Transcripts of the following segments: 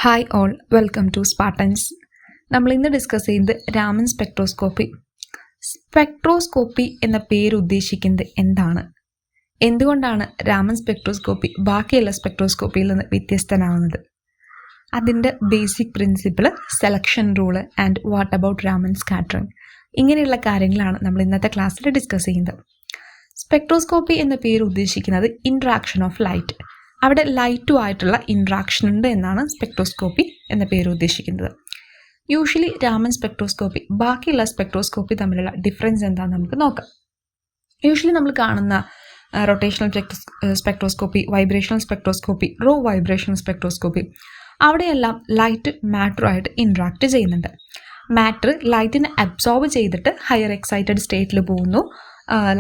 Hi all, welcome to Spartans. നമ്മൾ ഇന്ന് discuss ചെയ്യുന്നത് രാമൻ സ്പെക്ട്രോസ്കോപ്പി. സ്പെക്ട്രോസ്കോപ്പി എന്ന പേര് ഉദ്ദേശിക്കുന്നത് എന്താണ്? എന്തുകൊണ്ടാണ് രാമൻ സ്പെക്ട്രോസ്കോപ്പി ബാക്കിയുള്ള സ്പെക്ട്രോസ്കോപ്പിയിൽ നിന്ന് വ്യത്യസ്തനാവുന്നത്? അതിൻ്റെ basic principle, selection rule and what about Raman scattering, ഇങ്ങനെയുള്ള കാര്യങ്ങളാണ് നമ്മൾ ഇന്നത്തെ ക്ലാസ്സിൽ ഡിസ്കസ് ചെയ്യുന്നത്. സ്പെക്ട്രോസ്കോപ്പി എന്ന പേര് ഉദ്ദേശിക്കുന്നത് ഇൻട്രാക്ഷൻ ഓഫ് ലൈറ്റ്. അവിടെ ലൈറ്റുമായിട്ടുള്ള ഇൻട്രാക്ഷൻ ഉണ്ട് എന്നാണ് സ്പെക്ട്രോസ്കോപ്പി എന്ന പേര് ഉദ്ദേശിക്കുന്നത്. യൂഷ്വലി രാമൻ സ്പെക്ട്രോസ്കോപ്പി ബാക്കിയുള്ള സ്പെക്ട്രോസ്കോപ്പി തമ്മിലുള്ള ഡിഫറൻസ് എന്താണെന്ന് നമുക്ക് നോക്കാം. യൂഷ്വലി നമ്മൾ കാണുന്ന rotational spectroscopy, vibrational spectroscopy, ro vibrational spectroscopy, അവിടെയെല്ലാം ലൈറ്റ് മാറ്ററുമായിട്ട് ഇൻട്രാക്ട് ചെയ്യുന്നുണ്ട്. മാറ്റർ ലൈറ്റിനെ അബ്സോർബ് ചെയ്തിട്ട് ഹയർ എക്സൈറ്റഡ് സ്റ്റേറ്റിൽ പോകുന്നു,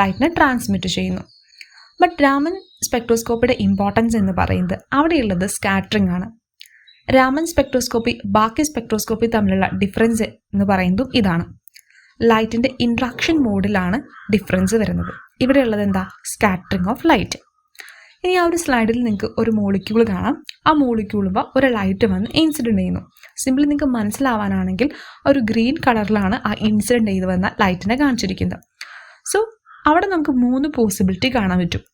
ലൈറ്റിനെ ട്രാൻസ്മിറ്റ് ചെയ്യുന്നു. ബട്ട് രാമൻ സ്പെക്ട്രോസ്കോപ്പിയുടെ ഇമ്പോർട്ടൻസ് എന്ന് പറയുന്നത് അവിടെയുള്ളത് സ്കാറ്ററിംഗ് ആണ്. രാമൻ സ്പെക്ട്രോസ്കോപ്പി ബാക്കി സ്പെക്ട്രോസ്കോപ്പി തമ്മിലുള്ള ഡിഫറൻസ് എന്ന് പറയുന്നതും ഇതാണ്. ലൈറ്റിൻ്റെ ഇൻട്രാക്ഷൻ മോഡിലാണ് ഡിഫറൻസ് വരുന്നത്. ഇവിടെയുള്ളത് എന്താ? Scattering of light. ഇനി ആ ഒരു സ്ലൈഡിൽ നിങ്ങൾക്ക് ഒരു മോളിക്യൂൾ കാണാം. ആ മോളിക്യൂളുമ്പോൾ ഒരു ലൈറ്റ് വന്ന് ഇൻസിഡൻറ്റ് ചെയ്യുന്നു. സിംപിളി നിങ്ങൾക്ക് മനസ്സിലാവാനാണെങ്കിൽ ഒരു ഗ്രീൻ കളറിലാണ് ആ ഇൻസിഡൻറ്റ് ചെയ്ത് വന്ന ലൈറ്റിനെ കാണിച്ചിരിക്കുന്നത്. സോ അവിടെ നമുക്ക് 3 പോസിബിലിറ്റി കാണാൻ പറ്റും.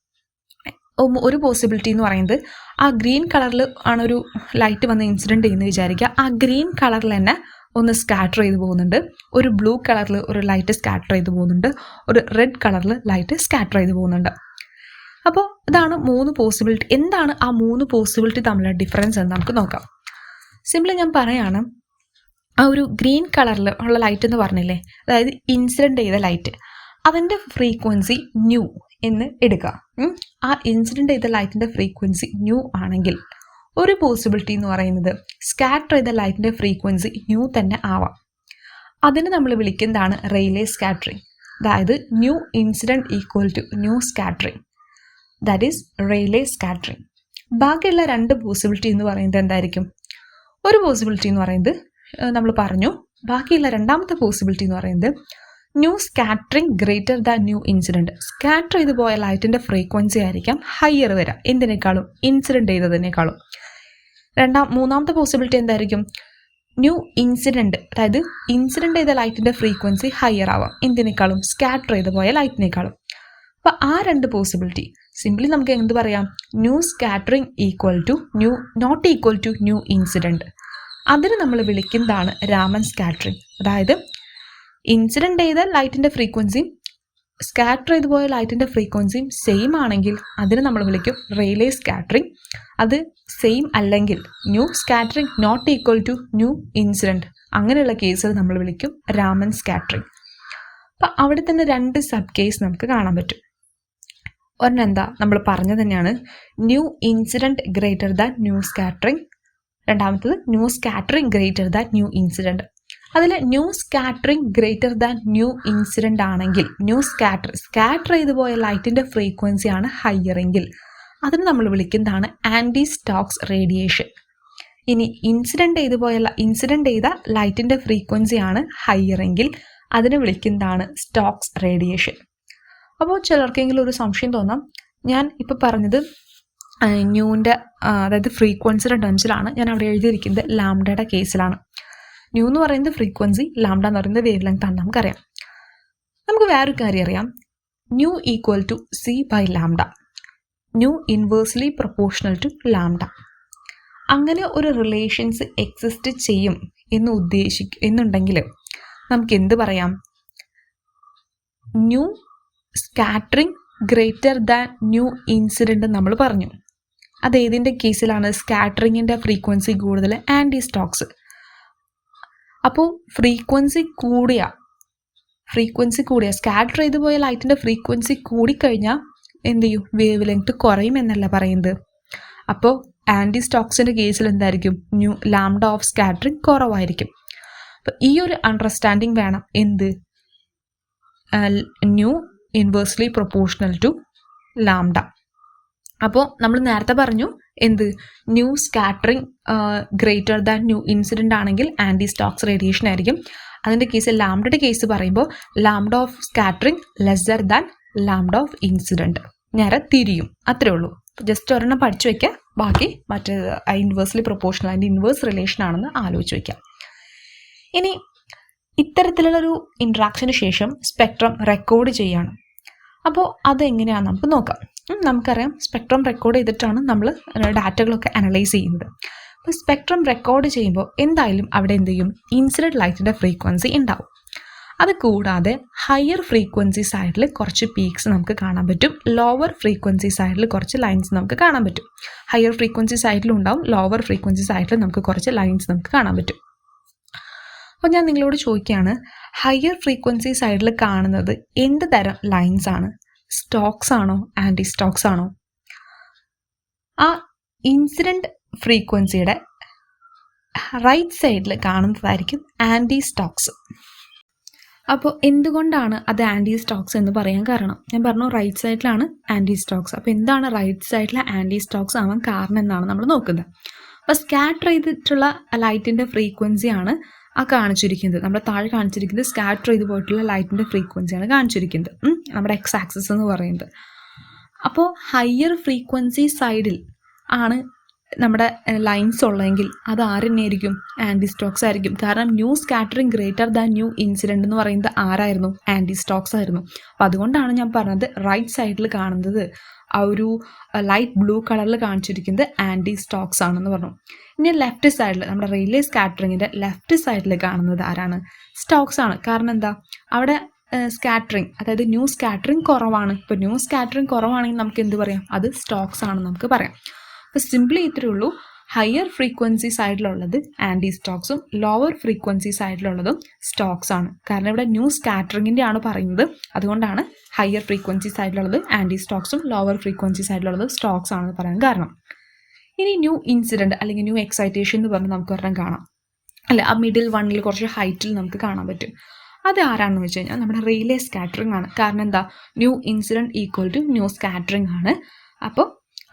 ഒരു പോസിബിലിറ്റി എന്ന് പറയുന്നത് ആ ഗ്രീൻ കളറിൽ ആണ് ഒരു ലൈറ്റ് വന്ന് ഇൻസിഡൻറ്റ് ചെയ്യുന്നത് വിചാരിക്കുക. ആ ഗ്രീൻ കളറിൽ തന്നെ ഒന്ന് സ്കാറ്റർ ചെയ്ത് പോകുന്നുണ്ട്. ഒരു ബ്ലൂ കളറിൽ ഒരു ലൈറ്റ് സ്കാറ്റർ ചെയ്ത് പോകുന്നുണ്ട്. ഒരു റെഡ് കളറിൽ ലൈറ്റ് സ്കാറ്റർ ചെയ്ത് പോകുന്നുണ്ട്. അപ്പോൾ ഇതാണ് 3 പോസിബിലിറ്റി. എന്താണ് ആ 3 പോസിബിലിറ്റി തമ്മിലുള്ള ഡിഫറൻസ് എന്ന് നമുക്ക് നോക്കാം. സിംപിളി ഞാൻ പറയാണ്, ആ ഒരു ഗ്രീൻ കളറിൽ ഉള്ള ലൈറ്റ് എന്ന് പറഞ്ഞില്ലേ, അതായത് ഇൻസിഡൻറ്റ് ചെയ്ത ലൈറ്റ്, അതിൻ്റെ ഫ്രീക്വൻസി ന്യൂ എന്ന് എടുക്കുക. ആ ഇൻസിഡൻറ്റ് ചെയ്ത ലൈറ്റിൻ്റെ ഫ്രീക്വൻസി ന്യൂ ആണെങ്കിൽ ഒരു പോസിബിലിറ്റി എന്ന് പറയുന്നത് സ്കാറ്റർ ചെയ്ത ലൈറ്റിൻ്റെ ഫ്രീക്വൻസി ന്യൂ തന്നെ ആവാം. അതിന് നമ്മൾ വിളിക്കുന്നതാണ് റെയ്ലേ സ്കാറ്ററിംഗ്. അതായത് nu incident equal to nu scattering, that is Rayleigh scattering. ബാക്കിയുള്ള 2 പോസിബിലിറ്റി എന്ന് പറയുന്നത് എന്തായിരിക്കും? ഒരു പോസിബിലിറ്റി എന്ന് പറയുന്നത് നമ്മൾ പറഞ്ഞു. ബാക്കിയുള്ള രണ്ടാമത്തെ പോസിബിലിറ്റി എന്ന് പറയുന്നത് new scattering greater than nu incident. Scatter ചെയ്ത് പോയ ലൈറ്റിൻ്റെ ഫ്രീക്വൻസി ആയിരിക്കാം ഹയർ വരാം എന്തിനേക്കാളും, ഇൻസിഡൻറ്റ് ചെയ്തതിനേക്കാളും. മൂന്നാമത്തെ പോസിബിലിറ്റി എന്തായിരിക്കും? ന്യൂ ഇൻസിഡൻറ്റ്, അതായത് ഇൻസിഡൻറ്റ് ചെയ്ത ലൈറ്റിൻ്റെ ഫ്രീക്വൻസി ഹയർ ആവാം എന്തിനേക്കാളും, സ്കാറ്റർ ചെയ്ത് പോയ ലൈറ്റിനേക്കാളും. അപ്പോൾ ആ 2 പോസിബിലിറ്റി സിംപ്ലി നമുക്ക് എന്ത് പറയാം? Nu scattering equal to nu not equal to nu incident. അതിന് നമ്മൾ വിളിക്കുന്നതാണ് രാമൻ സ്കാറ്ററിംഗ്. അതായത് ഇൻസിഡൻറ്റ് ചെയ്ത ലൈറ്റിൻ്റെ ഫ്രീക്വൻസിയും സ്കാറ്റർ ചെയ്ത് പോയ ലൈറ്റിൻ്റെ ഫ്രീക്വൻസിയും സെയിം ആണെങ്കിൽ അതിന് നമ്മൾ വിളിക്കും റെയ്ലേ സ്കാറ്ററിംഗ്. അത് സെയിം അല്ലെങ്കിൽ nu scattering not equal to nu incident, അങ്ങനെയുള്ള കേസിൽ നമ്മൾ വിളിക്കും രാമൻ സ്കാറ്ററിംഗ്. അപ്പം അവിടെ തന്നെ 2 സബ് കേസ് നമുക്ക് കാണാൻ പറ്റും. ഒരെണ്ണം എന്താ, നമ്മൾ പറഞ്ഞു തന്നെയാണ്, nu incident greater than nu scattering. രണ്ടാമത്തത് nu scattering greater than nu incident. അതിൽ nu scattering greater than nu incident ആണെങ്കിൽ, ന്യൂ സ്കാറ്റർ ചെയ്ത് പോയ ലൈറ്റിൻ്റെ ഫ്രീക്വൻസിയാണ് ഹയറെങ്കിൽ അതിന് നമ്മൾ വിളിക്കുന്നതാണ് ആൻറ്റി സ്റ്റോക്സ് റേഡിയേഷൻ. ഇനി ഇൻസിഡൻറ്റ് ചെയ്ത ലൈറ്റിൻ്റെ ഫ്രീക്വൻസിയാണ് ഹയറെങ്കിൽ അതിന് വിളിക്കുന്നതാണ് സ്റ്റോക്സ് റേഡിയേഷൻ. അപ്പോൾ ചിലർക്കെങ്കിലും ഒരു സംശയം തോന്നാം, ഞാൻ ഇപ്പോൾ പറഞ്ഞത് ന്യൂവിൻ്റെ അതായത് ഫ്രീക്വൻസിയുടെ ടേംസിലാണ്. ഞാൻ അവിടെ എഴുതിയിരിക്കുന്നത് ലാംഡയുടെ കേസിലാണ്. ന്യൂ എന്ന് പറയുന്നത് ഫ്രീക്വൻസി, ലാംഡ എന്ന് പറയുന്നത് വേവ് ലെങ്ത് ആണ് നമുക്കറിയാം. നമുക്ക് വേറൊരു കാര്യം അറിയാം, nu equal to C by lambda, nu inversely proportional to lambda. അങ്ങനെ ഒരു റിലേഷൻസ് എക്സിസ്റ്റ് ചെയ്യും എന്നുണ്ടെങ്കിൽ നമുക്ക് എന്ത് പറയാം? Nu scattering greater than nu incident നമ്മൾ പറഞ്ഞു. അത് ഏതിൻ്റെ കേസിലാണ്? സ്കാറ്ററിങ്ങിൻ്റെ ഫ്രീക്വൻസി കൂടുതൽ, ആൻറ്റി സ്റ്റോക്സ്. അപ്പോൾ ഫ്രീക്വൻസി കൂടിയ സ്കാറ്റർ ചെയ്ത് പോയ ലൈറ്റിൻ്റെ ഫ്രീക്വൻസി കൂടിക്കഴിഞ്ഞാൽ എന്ത് ചെയ്യും? വേവ് ലെങ്ത് കുറയും എന്നല്ല പറയുന്നത്. അപ്പോൾ ആൻറ്റി സ്റ്റോക്സിൻ്റെ കേസിൽ എന്തായിരിക്കും? ലാംഡ ഓഫ് സ്കാറ്ററിങ് കുറവായിരിക്കും. അപ്പോൾ ഈ ഒരു അണ്ടർസ്റ്റാൻഡിങ് വേണം. എന്ത്? Nu inversely proportional to lambda. അപ്പോൾ നമ്മൾ നേരത്തെ പറഞ്ഞു എന്ത്? Nu scattering greater than nu incident ആണെങ്കിൽ ആൻറ്റി സ്റ്റോക്സ് റേഡിയേഷൻ ആയിരിക്കും. അതിൻ്റെ കേസ് ലാംഡയുടെ കേസ് പറയുമ്പോൾ lambda of scattering lesser than lambda of incident, നേരെ തിരിയും. അത്രേ ഉള്ളൂ. ജസ്റ്റ് ഒരെണ്ണം പഠിച്ചു വയ്ക്കുക, ബാക്കി മറ്റേത് ഇൻവേഴ്സ്ലി പ്രൊപ്പോർഷണൽ, അതിൻ്റെ ഇൻവേഴ്സ് റിലേഷൻ ആണെന്ന് ആലോചിച്ച് വയ്ക്കാം. ഇനി ഇത്തരത്തിലുള്ളൊരു ഇൻട്രാക്ഷന് ശേഷം സ്പെക്ട്രം റെക്കോർഡ് ചെയ്യാണ്. അപ്പോൾ അതെങ്ങനെയാണെന്ന് നമുക്ക് നോക്കാം. നമുക്കറിയാം സ്പെക്ട്രം റെക്കോർഡ് ചെയ്തിട്ടാണ് നമ്മൾ ഡാറ്റകളൊക്കെ അനലൈസ് ചെയ്യുന്നത്. അപ്പോൾ സ്പെക്ട്രം റെക്കോർഡ് ചെയ്യുമ്പോൾ എന്തായാലും അവിടെ എന്ത് ചെയ്യും, ഇൻസിഡൻറ്റ് ലൈറ്റിൻ്റെ ഫ്രീക്വൻസി ഉണ്ടാവും. അത് കൂടാതെ ഹയർ ഫ്രീക്വൻസി സൈഡിൽ കുറച്ച് പീക്സ് നമുക്ക് കാണാൻ പറ്റും, ലോവർ ഫ്രീക്വൻസി സൈഡിൽ കുറച്ച് ലൈൻസ് നമുക്ക് കാണാൻ പറ്റും. ഹയർ ഫ്രീക്വൻസി സൈഡിലും ഉണ്ടാവും, ലോവർ ഫ്രീക്വൻസി സൈഡിൽ നമുക്ക് കുറച്ച് ലൈൻസ് നമുക്ക് കാണാൻ പറ്റും. അപ്പോൾ ഞാൻ നിങ്ങളോട് ചോദിക്കുകയാണ്, ഹയർ ഫ്രീക്വൻസി സൈഡിൽ കാണുന്നത് എന്ത് തരം ലൈൻസ് ആണ്? സ്റ്റോക്സ് ആണോ ആൻറ്റി സ്റ്റോക്സ് ആണോ? ആ ഇൻസിഡൻറ്റ് ഫ്രീക്വൻസിയുടെ റൈറ്റ് സൈഡിൽ കാണുന്നതായിരിക്കും ആൻറ്റി സ്റ്റോക്സ്. അപ്പോൾ എന്തുകൊണ്ടാണ് അത് ആൻറ്റി സ്റ്റോക്സ് എന്ന് പറയാൻ കാരണം? ഞാൻ പറഞ്ഞു റൈറ്റ് സൈഡിലാണ് ആൻറ്റി സ്റ്റോക്സ്. അപ്പോൾ എന്താണ് റൈറ്റ് സൈഡിലെ ആൻറ്റി സ്റ്റോക്സ് ആവാൻ കാരണം എന്നാണ് നമ്മൾ നോക്കുന്നത്. അപ്പോൾ സ്കാറ്റർ ചെയ്തിട്ടുള്ള ലൈറ്റിൻ്റെ ഫ്രീക്വൻസിയാണ് ആ കാണിച്ചിരിക്കുന്നത്. നമ്മുടെ താഴെ കാണിച്ചിരിക്കുന്നത് സ്കാറ്റർ ചെയ്ത് പോയിട്ടുള്ള ലൈറ്റിൻ്റെ ഫ്രീക്വൻസിയാണ് കാണിച്ചിരിക്കുന്നത്, നമ്മുടെ എക്സ് ആക്സിസ് എന്ന് പറയുന്നത്. അപ്പോൾ ഹയർ ഫ്രീക്വൻസി സൈഡിൽ ആണ് നമ്മുടെ ലൈൻസ് ഉള്ളതെങ്കിൽ അത് ആരെന്നെയായിരിക്കും? ആൻറ്റി സ്റ്റോക്സ് ആയിരിക്കും. കാരണം new scattering greater than nu incident എന്ന് പറയുന്നത് ആരായിരുന്നു? ആൻറ്റി സ്റ്റോക്സ് ആയിരുന്നു. അപ്പോൾ അതുകൊണ്ടാണ് ഞാൻ പറഞ്ഞത് റൈറ്റ് സൈഡിൽ കാണുന്നത് ആ ഒരു ലൈറ്റ് ബ്ലൂ കളറിൽ കാണിച്ചിരിക്കുന്നത് ആൻറ്റി സ്റ്റോക്സ് ആണെന്ന് പറഞ്ഞു. ഇനി ലെഫ്റ്റ് സൈഡിൽ നമ്മുടെ റെയിലേ സ്കാറ്ററിങ്ങിൻ്റെ ലെഫ്റ്റ് സൈഡിൽ കാണുന്നത് ആരാണ്? സ്റ്റോക്സ് ആണ്. കാരണം എന്താ? അവിടെ സ്കാറ്ററിങ്, അതായത് ന്യൂ സ്കാറ്ററിങ് കുറവാണ്. ഇപ്പോൾ ന്യൂ സ്കാറ്ററിങ് കുറവാണെങ്കിൽ നമുക്ക് എന്ത് പറയാം? അത് സ്റ്റോക്സ് ആണെന്ന് നമുക്ക് പറയാം. അപ്പോൾ സിംപ്ലി ഇത്രയേ ഉള്ളൂ. ഹയർ ഫ്രീക്വൻസി സൈഡിലുള്ളത് ആൻറ്റി സ്റ്റോക്സും ലോവർ ഫ്രീക്വൻസി സൈഡിലുള്ളതും സ്റ്റോക്സ് ആണ്. കാരണം ഇവിടെ ന്യൂ സ്കാറ്ററിങ്ങിൻ്റെ ആണ് പറയുന്നത്, അതുകൊണ്ടാണ് ഹയർ ഫ്രീക്വൻസി സൈഡിലുള്ളത് ആൻറ്റി സ്റ്റോക്സും ലോവർ ഫ്രീക്വൻസി സൈഡിലുള്ളത് സ്റ്റോക്സ് ആണെന്ന് പറയാൻ കാരണം. ഇനി ന്യൂ ഇൻസിഡൻറ്റ് അല്ലെങ്കിൽ ന്യൂ എക്സൈറ്റേഷൻ എന്ന് പറഞ്ഞ് നമുക്ക് ഒരെണ്ണം കാണാം അല്ലെ, ആ മിഡിൽ വണ്ണിൽ കുറച്ച് ഹൈറ്റിൽ നമുക്ക് കാണാൻ പറ്റും. അത് ആരാണെന്ന് വെച്ച് കഴിഞ്ഞാൽ നമ്മുടെ റെയിലേ സ്കാറ്ററിങ് ആണ്. കാരണം എന്താ? Nu incident equal to nu scattering ആണ്. അപ്പോൾ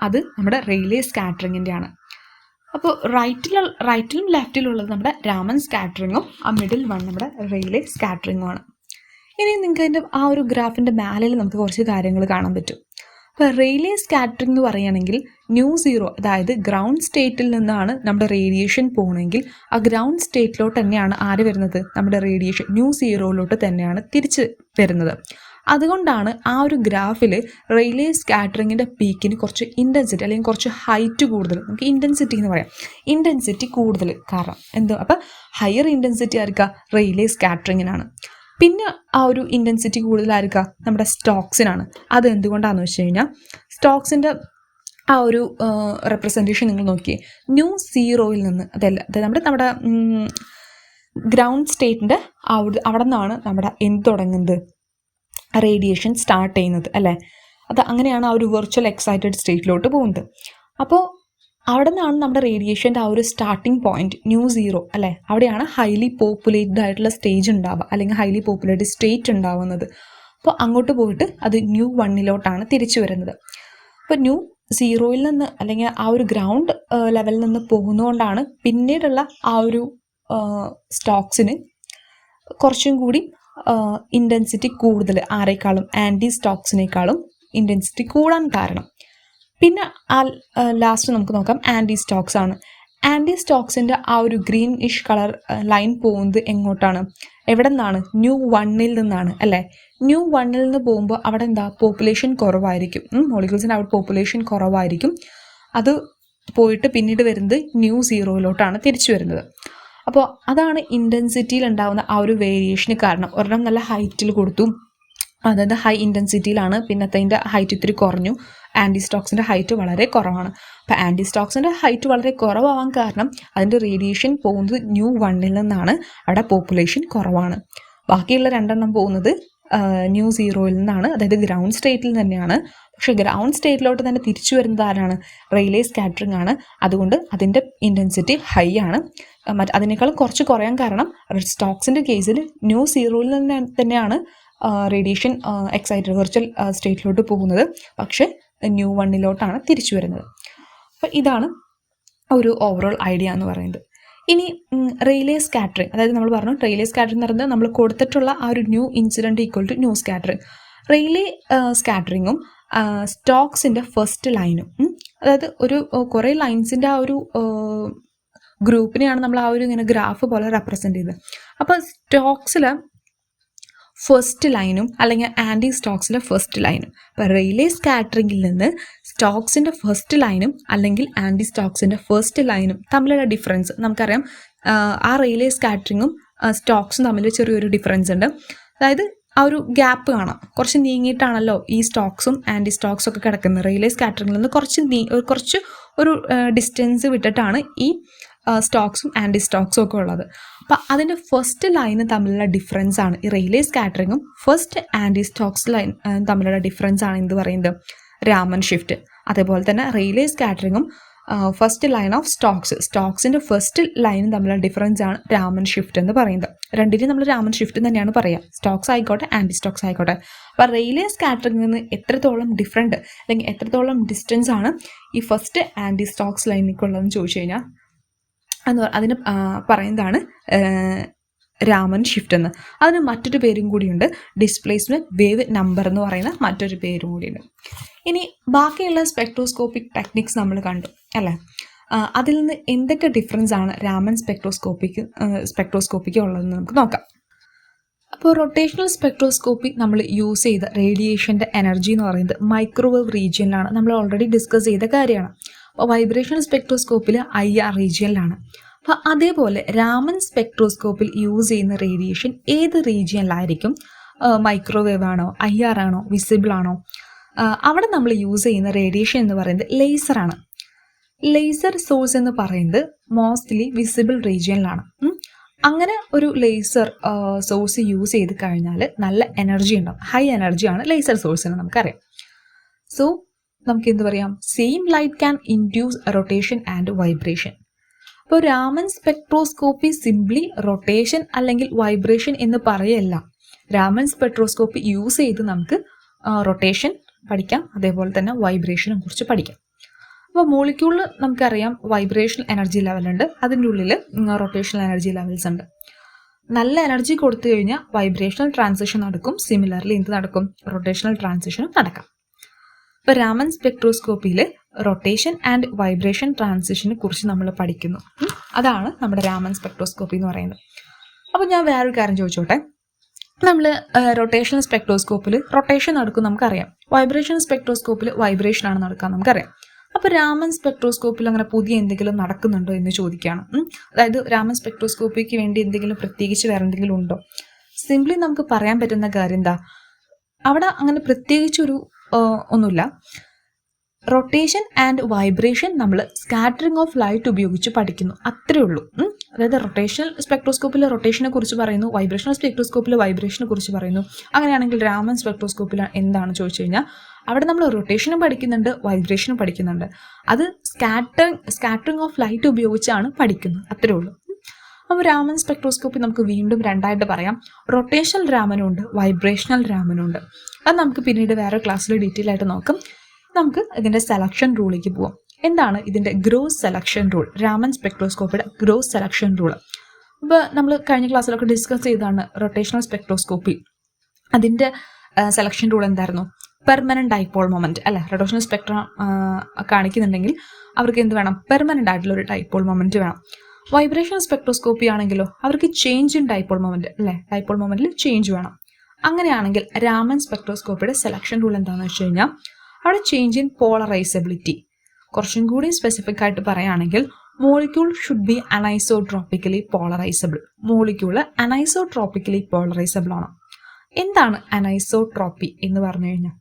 അത് നമ്മുടെ റെയിലേ സ്കാറ്ററിങ്ങിൻ്റെ ആണ്. അപ്പോൾ റൈറ്റിലും ലെഫ്റ്റിലുള്ളത് നമ്മുടെ രാമൻ സ്കാറ്ററിങ്ങും ആ മിഡിൽ വൺ നമ്മുടെ റെയിലേ സ്കാറ്ററിങ്ങും ആണ്. ഇനി നിങ്ങൾക്ക് അതിൻ്റെ ആ ഒരു ഗ്രാഫിൻ്റെ മേലിൽ നമുക്ക് കുറച്ച് കാര്യങ്ങൾ കാണാൻ പറ്റും. അപ്പോൾ റെയിലേ സ്കാറ്ററിംഗ് എന്ന് പറയുകയാണെങ്കിൽ ന്യൂ സീറോ, അതായത് ഗ്രൗണ്ട് സ്റ്റേറ്റിൽ നിന്നാണ് നമ്മുടെ റേഡിയേഷൻ പോകണമെങ്കിൽ ആ ഗ്രൗണ്ട് സ്റ്റേറ്റിലോട്ട് തന്നെയാണ് ആര് വരുന്നത്? നമ്മുടെ റേഡിയേഷൻ ന്യൂ സീറോയിലോട്ട് തന്നെയാണ് തിരിച്ച് വരുന്നത്. അതുകൊണ്ടാണ് ആ ഒരു ഗ്രാഫിൽ റെയിലേ സ്കാറ്ററിങ്ങിൻ്റെ പീക്കിന് കുറച്ച് ഇൻറ്റൻസിറ്റി അല്ലെങ്കിൽ കുറച്ച് ഹൈറ്റ് കൂടുതൽ, നമുക്ക് ഇൻറ്റൻസിറ്റി എന്ന് പറയാം, ഇൻറ്റൻസിറ്റി കൂടുതൽ. കാരണം എന്തോ അപ്പോൾ ഹയർ ഇൻറ്റൻസിറ്റി ആയിരിക്കുക റെയിലേ സ്കാറ്ററിങ്ങിനാണ്. പിന്നെ ആ ഒരു ഇൻറ്റൻസിറ്റി കൂടുതലായിരിക്കുക നമ്മുടെ സ്റ്റോക്സിനാണ്. അത് എന്തുകൊണ്ടാണെന്ന് വെച്ച് കഴിഞ്ഞാൽ സ്റ്റോക്സിൻ്റെ ആ ഒരു റെപ്രസെൻറ്റേഷൻ നിങ്ങൾ നോക്കിയേ, ന്യൂ സീറോയിൽ നിന്ന് അതായത് നമ്മുടെ ഗ്രൗണ്ട് സ്റ്റേറ്റിൻ്റെ അവിടെ നിന്നാണ് നമ്മുടെ എന്ത് തുടങ്ങുന്നത്? റേഡിയേഷൻ സ്റ്റാർട്ട് ചെയ്യുന്നത് അല്ലേ? അത് അങ്ങനെയാണ് ആ ഒരു വെർച്വൽ എക്സൈറ്റഡ് സ്റ്റേറ്റിലോട്ട് പോകുന്നത്. അപ്പോൾ അവിടെ നിന്നാണ് നമ്മുടെ റേഡിയേഷൻ്റെ ആ ഒരു സ്റ്റാർട്ടിംഗ് പോയിന്റ് ന്യൂ സീറോ അല്ലേ? അവിടെയാണ് ഹൈലി പോപ്പുലേറ്റഡ് ആയിട്ടുള്ള സ്റ്റേജ് ഉണ്ടാവുക അല്ലെങ്കിൽ ഹൈലി പോപ്പുലേറ്റഡ് സ്റ്റേറ്റ് ഉണ്ടാവുന്നത്. അപ്പോൾ അങ്ങോട്ട് പോയിട്ട് അത് ന്യൂ വണ്ണിലോട്ടാണ് തിരിച്ചു വരുന്നത്. അപ്പോൾ ന്യൂ സീറോയിൽ നിന്ന് അല്ലെങ്കിൽ ആ ഒരു ഗ്രൗണ്ട് ലെവലിൽ നിന്ന് പോകുന്നതുകൊണ്ടാണ് പിന്നീടുള്ള ആ ഒരു സ്റ്റോക്സിന് കുറച്ചും കൂടി ഇൻറ്റൻസിറ്റി കൂടുതൽ, ആരെക്കാളും ആൻറ്റി സ്റ്റോക്സിനേക്കാളും ഇൻറ്റൻസിറ്റി കൂടാൻ കാരണം. പിന്നെ ലാസ്റ്റ് നമുക്ക് നോക്കാം ആൻറ്റി സ്റ്റോക്സ് ആണ്. ആൻറ്റി സ്റ്റോക്സിൻ്റെ ആ ഒരു ഗ്രീനിഷ് കളർ ലൈൻ പോകുന്നത് എങ്ങോട്ടാണ്? എവിടെ നിന്നാണ്? ന്യൂ വണ്ണിൽ നിന്നാണ് അല്ലേ? ന്യൂ വണ്ണിൽ നിന്ന് പോകുമ്പോൾ അവിടെ എന്താ? പോപ്പുലേഷൻ കുറവായിരിക്കും, മോളിക്യൂൾസിൻ്റെ അവിടെ പോപ്പുലേഷൻ കുറവായിരിക്കും. അത് പോയിട്ട് പിന്നീട് വരുന്നത് ന്യൂ സീറോയിലോട്ടാണ് തിരിച്ചു വരുന്നത്. അപ്പോൾ അതാണ് ഇൻറ്റൻസിറ്റിയിൽ ഉണ്ടാകുന്ന ആ ഒരു വേരിയേഷന് കാരണം. ഒരെണ്ണം നല്ല ഹൈറ്റിൽ കൊടുത്തു, അതായത് ഹൈ ഇൻറ്റൻസിറ്റിയിലാണ്, പിന്നത്തതിൻ്റെ ഹൈറ്റ് ഇത്തിരി കുറഞ്ഞു. ആൻറ്റി സ്റ്റോക്സിൻ്റെ ഹൈറ്റ് വളരെ കുറവാണ്. അപ്പോൾ ആൻറ്റി സ്റ്റോക്സിൻ്റെ ഹൈറ്റ് വളരെ കുറവാകാൻ കാരണം അതിൻ്റെ റേഡിയേഷൻ പോകുന്നത് ന്യൂ വണ്ണിൽ നിന്നാണ്, അവിടെ പോപ്പുലേഷൻ കുറവാണ്. ബാക്കിയുള്ള രണ്ടെണ്ണം പോകുന്നത് ന്യൂ സീറോയിൽ നിന്നാണ്, അതായത് ഗ്രൗണ്ട് സ്റ്റേറ്റിൽ തന്നെയാണ്. പക്ഷേ ഗ്രൗണ്ട് സ്റ്റേറ്റിലോട്ട് തന്നെ തിരിച്ചു വരുന്നത് ആരാണ്? റെയിലേ സ്കാറ്ററിംഗ് ആണ്. അതുകൊണ്ട് അതിൻ്റെ ഇൻറ്റൻസിറ്റി ഹൈ ആണ്. അതിനേക്കാളും കുറച്ച് കുറയാൻ കാരണം സ്റ്റോക്സിൻ്റെ കേസിൽ ന്യൂ സീറോയിൽ നിന്ന് തന്നെയാണ് റേഡിയേഷൻ എക്സൈറ്റഡ് വെർച്വൽ സ്റ്റേറ്റിലോട്ട് പോകുന്നത്, പക്ഷേ ന്യൂ വണ്ണിലോട്ടാണ് തിരിച്ചു വരുന്നത്. അപ്പോൾ ഇതാണ് ഒരു ഓവറോൾ ഐഡിയ എന്ന് പറയുന്നത്. ഇനി റെയിലേ സ്കാറ്ററിംഗ്, അതായത് നമ്മൾ പറഞ്ഞു റെയിലേ സ്കാറ്ററിംഗ് എന്ന് പറയുന്നത് നമ്മൾ കൊടുത്തിട്ടുള്ള ആ ഒരു nu incident equal to nu scattering. Rayleigh സ്കാറ്ററിങ്ങും സ്റ്റോക്സിൻ്റെ ഫസ്റ്റ് ലൈനും, അതായത് ഒരു കുറേ ലൈൻസിൻ്റെ ആ ഒരു ഗ്രൂപ്പിനെയാണ് നമ്മൾ ആ ഒരു ഇങ്ങനെ ഗ്രാഫ് പോലെ റെപ്രസെൻ്റ് ചെയ്തത്. അപ്പോൾ സ്റ്റോക്സിൽ ഫസ്റ്റ് ലൈനും അല്ലെങ്കിൽ ആൻറ്റി സ്റ്റോക്സിലെ ഫസ്റ്റ് ലൈനും, ഇപ്പോൾ റെയിലേ സ്കാറ്ററിങ്ങിൽ നിന്ന് സ്റ്റോക്സിൻ്റെ ഫസ്റ്റ് ലൈനും അല്ലെങ്കിൽ ആൻറ്റി സ്റ്റോക്സിൻ്റെ ഫസ്റ്റ് ലൈനും തമ്മിലുള്ള ഡിഫറൻസ് നമുക്കറിയാം. ആ റെയിലേ സ്കാറ്ററിങ്ങും സ്റ്റോക്സും തമ്മിൽ ചെറിയൊരു ഡിഫറൻസ് ഉണ്ട്. അതായത് ആ ഒരു ഗ്യാപ്പ് കാണാം, കുറച്ച് നീങ്ങിയിട്ടാണല്ലോ ഈ സ്റ്റോക്സും ആൻറ്റി സ്റ്റോക്സും ഒക്കെ കിടക്കുന്നത്. റെയിലേ സ്കാറ്ററിങ്ങിൽ നിന്ന് കുറച്ച് ഒരു ഡിസ്റ്റൻസ് വിട്ടിട്ടാണ് ഈ സ്റ്റോക്സും ആൻറ്റി സ്റ്റോക്സും ഒക്കെ ഉള്ളത്. അപ്പോൾ അതിൻ്റെ ഫസ്റ്റ് ലൈന് തമ്മിലുള്ള ഡിഫറൻസ് ആണ് ഈ റെയിലേ സ്കാറ്ററിങ്ങും ഫസ്റ്റ് ആൻറ്റി സ്റ്റോക്സ് ലൈൻ തമ്മിലുള്ള ഡിഫറൻസ് ആണ് എന്ത് പറയുന്നത്, രാമൻ ഷിഫ്റ്റ്. അതേപോലെ തന്നെ റെയിലേ സ്കാറ്ററിങ്ങും ഫസ്റ്റ് ലൈൻ ഓഫ് സ്റ്റോക്സിൻ്റെ ഫസ്റ്റ് ലൈനും തമ്മിലുള്ള ഡിഫറൻസ് ആണ് രാമൻ ഷിഫ്റ്റ് എന്ന് പറയുന്നത്. രണ്ടിനും നമ്മൾ രാമൻ ഷിഫ്റ്റ് തന്നെയാണ് പറയുക, സ്റ്റോക്സ് ആയിക്കോട്ടെ ആൻറ്റി സ്റ്റോക്സ് ആയിക്കോട്ടെ. അപ്പോൾ റെയിലേ സ്കാറ്ററിങ്ങിൽ നിന്ന് എത്രത്തോളം ഡിഫറൻറ്റ് അല്ലെങ്കിൽ എത്രത്തോളം ഡിസ്റ്റൻസ് ആണ് ഈ ഫസ്റ്റ് ആൻറ്റി സ്റ്റോക്സ് ലൈനിലേക്കുള്ളതെന്ന് ചോദിച്ചു കഴിഞ്ഞാൽ അതിന് പറയുന്നതാണ് രാമൻ ഷിഫ്റ്റ് എന്ന്. അതിന് മറ്റൊരു പേരും കൂടിയുണ്ട്, ഡിസ്പ്ലേസ്മെൻറ്റ് വേവ് നമ്പർ എന്ന് പറയുന്ന മറ്റൊരു പേരും കൂടിയുണ്ട്. ഇനി ബാക്കിയുള്ള സ്പെക്ട്രോസ്കോപ്പിക് ടെക്നിക്സ് നമ്മൾ കണ്ടു അല്ലേ. അതിൽ നിന്ന് എന്തൊക്കെ ഡിഫറൻസ് ആണ് രാമൻ സ്പെക്ട്രോസ്കോപ്പിക്ക് ഉള്ളതെന്ന് നമുക്ക് നോക്കാം. അപ്പോൾ റൊട്ടേഷണൽ സ്പെക്ട്രോസ്കോപ്പി നമ്മൾ യൂസ് ചെയ്ത റേഡിയേഷൻ്റെ എനർജി എന്ന് പറയുന്നത് മൈക്രോവേവ് റീജിയനിലാണ്. നമ്മൾ ഓൾറെഡി ഡിസ്കസ് ചെയ്ത കാര്യമാണ്. അപ്പോൾ വൈബ്രേഷണൽ സ്പെക്ട്രോസ്കോപ്പിൽ IR റീജിയനിലാണ്. അപ്പോൾ അതേപോലെ രാമൻ സ്പെക്ട്രോസ്കോപ്പിൽ യൂസ് ചെയ്യുന്ന റേഡിയേഷൻ ഏത് റീജിയനിലായിരിക്കും? മൈക്രോവേവ് ആണോ, IR ആണോ, വിസിബിൾ ആണോ? അവിടെ നമ്മൾ യൂസ് ചെയ്യുന്ന റേഡിയേഷൻ എന്ന് പറയുന്നത് ലേസറാണ്. ലേസർ സോഴ്സ് എന്ന് പറയുന്നത് മോസ്റ്റ്ലി വിസിബിൾ റീജിയനിലാണ്. അങ്ങനെ ഒരു ലേസർ സോഴ്സ് യൂസ് ചെയ്ത് കഴിഞ്ഞാൽ നല്ല എനർജി ഉണ്ടാവും, ഹൈ എനർജിയാണ് ലേസർ സോഴ്സിന് നമുക്കറിയാം. സോ നമുക്ക് എന്ത് പറയാം, same light can induce rotation and vibration. അപ്പോൾ രാമൻ സ്പെക്ട്രോസ്കോപ്പി സിംപ്ലി റൊട്ടേഷൻ അല്ലെങ്കിൽ വൈബ്രേഷൻ എന്ന് പറയല്ല. രാമൻ സ്പെക്ട്രോസ്കോപ്പി യൂസ് ചെയ്ത് നമുക്ക് റൊട്ടേഷൻ പഠിക്കാം, അതേപോലെ തന്നെ വൈബ്രേഷനെ കുറിച്ച് പഠിക്കാം. അപ്പോൾ മോളിക്യൂളിൽ നമുക്കറിയാം വൈബ്രേഷണൽ എനർജി ലെവലുണ്ട്, അതിൻ്റെ ഉള്ളിൽ റൊട്ടേഷണൽ എനർജി ലെവൽസ് ഉണ്ട്. നല്ല എനർജി കൊടുത്തു കഴിഞ്ഞാൽ വൈബ്രേഷണൽ ട്രാൻസിഷൻ നടക്കും, സിമിലർലി എന്ത് നടക്കും, റൊട്ടേഷണൽ ട്രാൻസിഷനും നടക്കാം. ഇപ്പോൾ രാമൻ സ്പെക്ട്രോസ്കോപ്പിയിൽ റൊട്ടേഷൻ ആൻഡ് വൈബ്രേഷൻ ട്രാൻസിഷനെ കുറിച്ച് നമ്മൾ പഠിക്കുന്നു. അതാണ് നമ്മുടെ രാമൻ സ്പെക്ട്രോസ്കോപ്പി എന്ന് പറയുന്നത്. അപ്പോൾ ഞാൻ വേറൊരു കാര്യം ചോദിച്ചോട്ടെ. നമ്മൾ റൊട്ടേഷണൽ സ്പെക്ട്രോസ്കോപ്പിൽ റൊട്ടേഷൻ നടക്കും നമുക്കറിയാം, വൈബ്രേഷൻ സ്പെക്ട്രോസ്കോപ്പിൽ വൈബ്രേഷനാണ് നടക്കുക നമുക്കറിയാം. അപ്പോൾ രാമൻ സ്പെക്ട്രോസ്കോപ്പിൽ അങ്ങനെ പുതിയ എന്തെങ്കിലും നടക്കുന്നുണ്ടോ എന്ന് ചോദിക്കുകയാണ്. അതായത് രാമൻ സ്പെക്ട്രോസ്കോപ്പിക്ക് വേണ്ടി എന്തെങ്കിലും പ്രത്യേകിച്ച് വേറെ എന്തെങ്കിലും ഉണ്ടോ? സിംപ്ലി നമുക്ക് പറയാൻ പറ്റുന്ന കാര്യം എന്താ, അവിടെ അങ്ങനെ പ്രത്യേകിച്ചൊരു ഒന്നുമില്ല. റൊട്ടേഷൻ ആൻഡ് വൈബ്രേഷൻ നമ്മൾ സ്കാറ്ററിംഗ് ഓഫ് ലൈറ്റ് ഉപയോഗിച്ച് പഠിക്കുന്നു, അത്രേ ഉള്ളൂ. അതായത് റൊട്ടേഷണൽ സ്പെക്ട്രോസ്കോപ്പിൽ റൊട്ടേഷനെ കുറിച്ച് പറയുന്നു, വൈബ്രേഷണൽ സ്പെക്ട്രോസ്കോപ്പിൽ വൈബ്രേഷനെ കുറിച്ച് പറയുന്നു. അങ്ങനെയാണെങ്കിൽ രാമൻ സ്പെക്ട്രോസ്കോപ്പിൽ എന്താണ് ചോദിച്ചു കഴിഞ്ഞാൽ അവിടെ നമ്മൾ റൊട്ടേഷനും പഠിക്കുന്നുണ്ട്, വൈബ്രേഷനും പഠിക്കുന്നുണ്ട്. അത് സ്കാറ്ററിംഗ് ഓഫ് ലൈറ്റ് ഉപയോഗിച്ചാണ് പഠിക്കുന്നത്, അത്രേ ഉള്ളൂ. അപ്പോൾ രാമൻ സ്പെക്ട്രോസ്കോപ്പി നമുക്ക് വീണ്ടും രണ്ടായിട്ട് പറയാം, റൊട്ടേഷണൽ രാമനുണ്ട്, വൈബ്രേഷണൽ രാമനുണ്ട്. അത് നമുക്ക് പിന്നീട് വേറെ ക്ലാസ്സിൽ ഡീറ്റെയിൽ ആയിട്ട് നോക്കാം. നമുക്ക് ഇതിൻ്റെ സെലക്ഷൻ റൂളിലേക്ക് പോവാം. എന്താണ് ഇതിൻ്റെ ഗ്രോസ് സെലക്ഷൻ റൂൾ, രാമൻ സ്പെക്ട്രോസ്കോപ്പിയുടെ ഗ്രോസ് സെലക്ഷൻ റൂൾ? ഇപ്പോൾ നമ്മൾ കഴിഞ്ഞ ക്ലാസ്സിലൊക്കെ ഡിസ്കസ് ചെയ്താണ് റൊട്ടേഷണൽ സ്പെക്ട്രോസ്കോപ്പി. അതിൻ്റെ സെലക്ഷൻ റൂൾ എന്തായിരുന്നു? പെർമനൻറ്റ് ഡൈപോൾ മൊമെൻറ്റ് അല്ലേ. റൊട്ടേഷണൽ സ്പെക്ട്രം കാണിക്കുന്നുണ്ടെങ്കിൽ അവർക്ക് എന്ത് വേണം? പെർമനൻ്റ് ആയിട്ടുള്ള ഒരു ഡൈപോൾ മൊമെൻറ്റ് വേണം. വൈബ്രേഷണൽ സ്പെക്ട്രോസ്കോപ്പി ആണെങ്കിലോ അവർക്ക് ചേഞ്ച് ഇൻ ഡൈപോൾ മൊമെൻറ്റ് അല്ലേ, ഡൈപോൾ മൊമെൻറ്റിൽ ചേഞ്ച് വേണം. അങ്ങനെയാണെങ്കിൽ രാമൻ സ്പെക്ട്രോസ്കോപ്പിയുടെ സെലക്ഷൻ റൂൾ എന്താണെന്ന് വെച്ച് കഴിഞ്ഞാൽ അവിടെ ചേഞ്ച് ഇൻ പോളറൈസബിലിറ്റി. കുറച്ചും കൂടി സ്പെസിഫിക് ആയിട്ട് പറയുകയാണെങ്കിൽ molecule should be anisotropically polarisable. Molecule anisotropically polarisable ആണ്. എന്താണ് അനൈസോട്രോപ്പി എന്ന് പറഞ്ഞു കഴിഞ്ഞാൽ?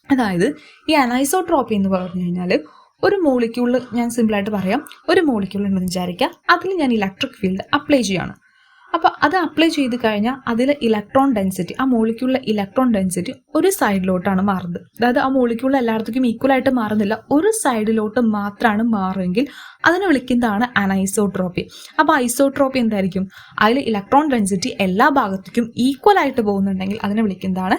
അതായത് ഈ അനൈസോട്രോപ്പി എന്ന് പറഞ്ഞു കഴിഞ്ഞാൽ ഒരു മോളിക്യൂളിൽ, ഞാൻ സിമ്പിളായിട്ട് പറയാം, ഒരു മോളിക്യൂൾ ഉണ്ടെന്ന് വിചാരിക്കുക, അതിൽ ഞാൻ ഇലക്ട്രിക് ഫീൽഡ് അപ്ലൈ ചെയ്യാണ്. അപ്പോൾ അത് അപ്ലൈ ചെയ്ത് കഴിഞ്ഞാൽ അതിൽ ഇലക്ട്രോൺ ഡെൻസിറ്റി, ആ മോളിക്യൂളിലെ ഇലക്ട്രോൺ ഡെൻസിറ്റി ഒരു സൈഡിലോട്ടാണ് മാറുന്നത്. അതായത് ആ മോളിക്യൂളിൽ എല്ലായിടത്തേക്കും ഈക്വലായിട്ട് മാറുന്നില്ല, ഒരു സൈഡിലോട്ട് മാത്രമാണ് മാറുമെങ്കിൽ അതിനെ വിളിക്കുന്നതാണ് അനൈസോട്രോപ്പി. അപ്പോൾ ഐസോട്രോപ്പി എന്തായിരിക്കും? അതിൽ ഇലക്ട്രോൺ ഡെൻസിറ്റി എല്ലാ ഭാഗത്തേക്കും ഈക്വലായിട്ട് പോകുന്നുണ്ടെങ്കിൽ അതിനെ വിളിക്കുന്നതാണ്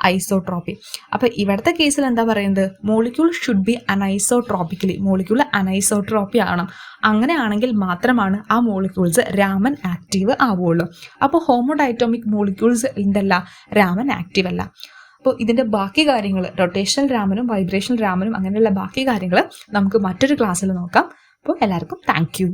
ഐസോട്രോപ്പി. അപ്പോൾ ഇവിടുത്തെ കേസിൽ എന്താ പറയുന്നത്? Molecule should be anisotropically, molecule anisotropy ആണ്. അങ്ങനെയാണെങ്കിൽ മാത്രമാണ് ആ മോളിക്യൂൾസ് രാമൻ ആക്റ്റീവ് ആവുള്ളൂ. അപ്പോൾ ഹോമോഡൈറ്റോമിക് മോളിക്യൂൾസ് എന്തല്ല, രാമൻ ആക്റ്റീവ് അല്ല. അപ്പോൾ ഇതിൻ്റെ ബാക്കി കാര്യങ്ങൾ, റൊട്ടേഷണൽ രാമനും വൈബ്രേഷണൽ രാമനും അങ്ങനെയുള്ള ബാക്കി കാര്യങ്ങൾ നമുക്ക് മറ്റൊരു ക്ലാസ്സിൽ നോക്കാം. അപ്പോൾ എല്ലാവർക്കും താങ്ക് യു.